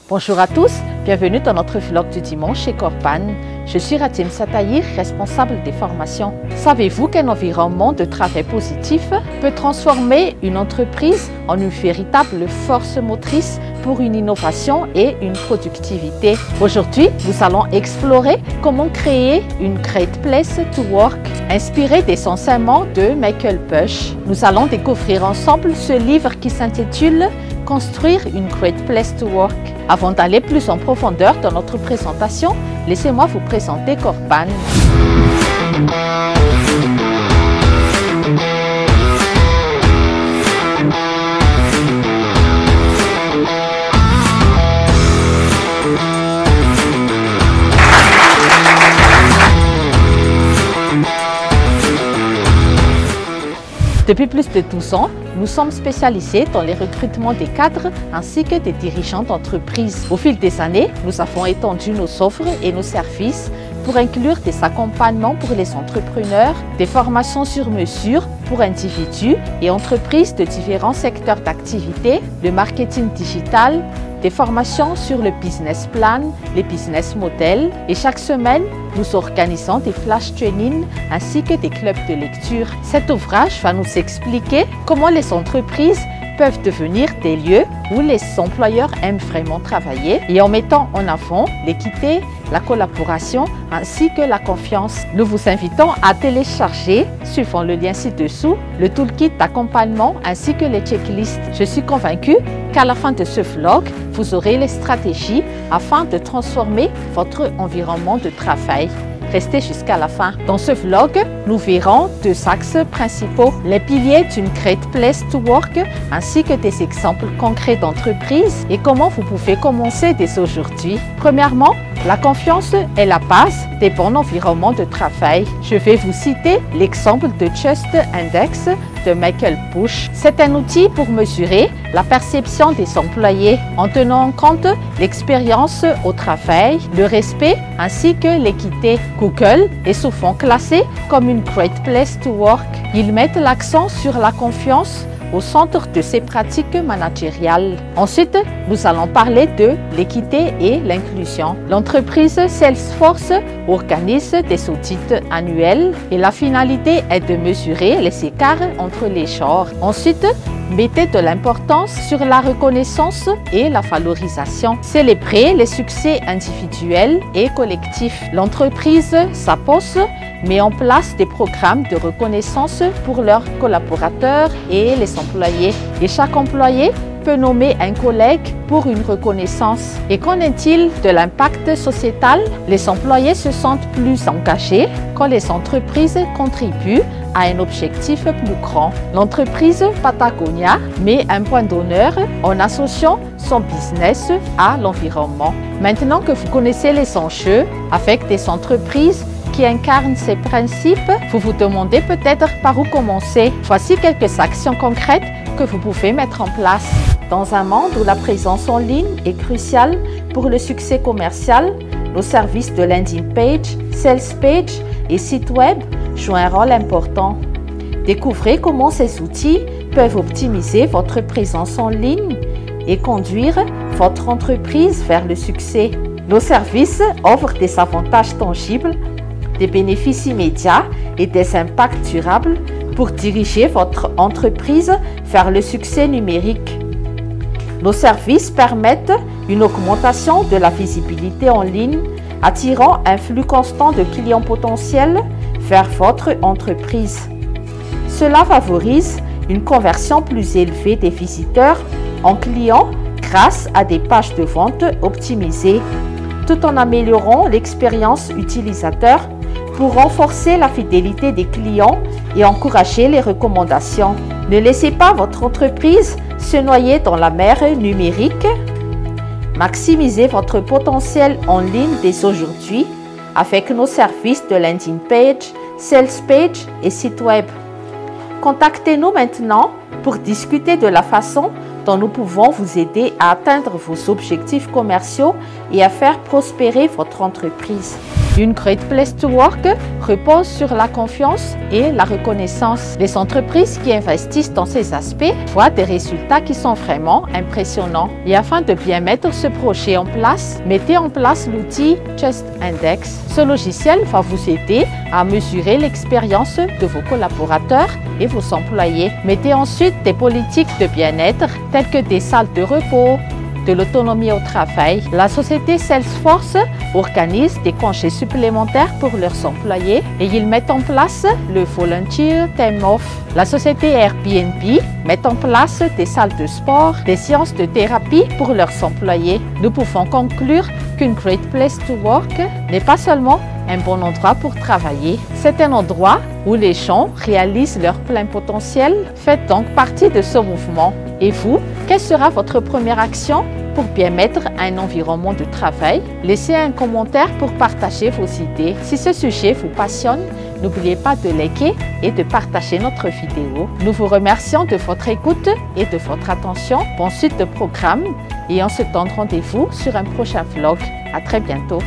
Bonjour à tous, bienvenue dans notre vlog du dimanche chez Corpan. Je suis Ratim Satahir, responsable des formations. Savez-vous qu'un environnement de travail positif peut transformer une entreprise en une véritable force motrice pour une innovation et une productivité? Aujourd'hui, nous allons explorer comment créer une Great Place to Work, inspiré des enseignements de Michael Push. Nous allons découvrir ensemble ce livre qui s'intitule « Construire une Great Place to Work ». Avant d'aller plus en profondeur dans notre présentation, laissez-moi vous présenter Corpan. Depuis plus de 12 ans, nous sommes spécialisés dans les recrutements des cadres ainsi que des dirigeants d'entreprise. Au fil des années, nous avons étendu nos offres et nos services pour inclure des accompagnements pour les entrepreneurs, des formations sur mesure pour individus et entreprises de différents secteurs d'activité, le marketing digital, des formations sur le business plan, les business models et chaque semaine, nous organisons des flash trainings ainsi que des clubs de lecture. Cet ouvrage va nous expliquer comment les entreprises peuvent devenir des lieux où les employeurs aiment vraiment travailler et en mettant en avant l'équité, la collaboration ainsi que la confiance. Nous vous invitons à télécharger, suivant le lien ci-dessous, le toolkit d'accompagnement ainsi que les checklists. Je suis convaincue qu'à la fin de ce vlog, vous aurez les stratégies afin de transformer votre environnement de travail. Restez jusqu'à la fin. Dans ce vlog, nous verrons deux axes principaux, les piliers d'une Great Place to Work ainsi que des exemples concrets d'entreprises et comment vous pouvez commencer dès aujourd'hui. Premièrement, la confiance est la base des bons environnements de travail. Je vais vous citer l'exemple de Just Index de Michael Push. C'est un outil pour mesurer la perception des employés en tenant en compte l'expérience au travail, le respect ainsi que l'équité. Google est souvent classé comme une Great Place to Work. Ils mettent l'accent sur la confiance au centre de ses pratiques managériales. Ensuite, nous allons parler de l'équité et l'inclusion. L'entreprise Salesforce organise des audits annuels et la finalité est de mesurer les écarts entre les genres. Ensuite, mettez de l'importance sur la reconnaissance et la valorisation. Célébrez les succès individuels et collectifs. L'entreprise Zappos met en place des programmes de reconnaissance pour leurs collaborateurs et les employés. Et chaque employé peut nommer un collègue pour une reconnaissance. Et qu'en est-il de l'impact sociétal? Les employés se sentent plus engagés quand les entreprises contribuent à un objectif plus grand. L'entreprise Patagonia met un point d'honneur en associant son business à l'environnement. Maintenant que vous connaissez les enjeux avec des entreprises qui incarnent ces principes, vous vous demandez peut-être par où commencer. Voici quelques actions concrètes que vous pouvez mettre en place. Dans un monde où la présence en ligne est cruciale pour le succès commercial, nos services de landing page, sales page et site web jouent un rôle important. Découvrez comment ces outils peuvent optimiser votre présence en ligne et conduire votre entreprise vers le succès. Nos services offrent des avantages tangibles, des bénéfices immédiats et des impacts durables pour diriger votre entreprise vers le succès numérique. Nos services permettent une augmentation de la visibilité en ligne, attirant un flux constant de clients potentiels vers votre entreprise. Cela favorise une conversion plus élevée des visiteurs en clients grâce à des pages de vente optimisées, tout en améliorant l'expérience utilisateur pour renforcer la fidélité des clients et encourager les recommandations. Ne laissez pas votre entreprise se noyer dans la mer numérique. Maximisez votre potentiel en ligne dès aujourd'hui avec nos services de landing page, sales page et site web. Contactez-nous maintenant pour discuter de la façon dont nous pouvons vous aider à atteindre vos objectifs commerciaux et à faire prospérer votre entreprise. Une Great Place to Work repose sur la confiance et la reconnaissance. Les entreprises qui investissent dans ces aspects voient des résultats qui sont vraiment impressionnants. Et afin de bien mettre ce projet en place, mettez en place l'outil Just Index. Ce logiciel va vous aider à mesurer l'expérience de vos collaborateurs et vos employés. Mettez ensuite des politiques de bien-être telles que des salles de repos, de l'autonomie au travail. La société Salesforce organise des congés supplémentaires pour leurs employés et ils mettent en place le Volunteer Time Off. La société Airbnb met en place des salles de sport, des séances de thérapie pour leurs employés. Nous pouvons conclure qu'une Great Place to Work n'est pas seulement un bon endroit pour travailler. C'est un endroit où les gens réalisent leur plein potentiel. Faites donc partie de ce mouvement. Et vous, quelle sera votre première action pour bien mettre un environnement de travail? Laissez un commentaire pour partager vos idées. Si ce sujet vous passionne, n'oubliez pas de liker et de partager notre vidéo. Nous vous remercions de votre écoute et de votre attention. Bonne suite de programme et on se donne rendez-vous sur un prochain vlog. À très bientôt.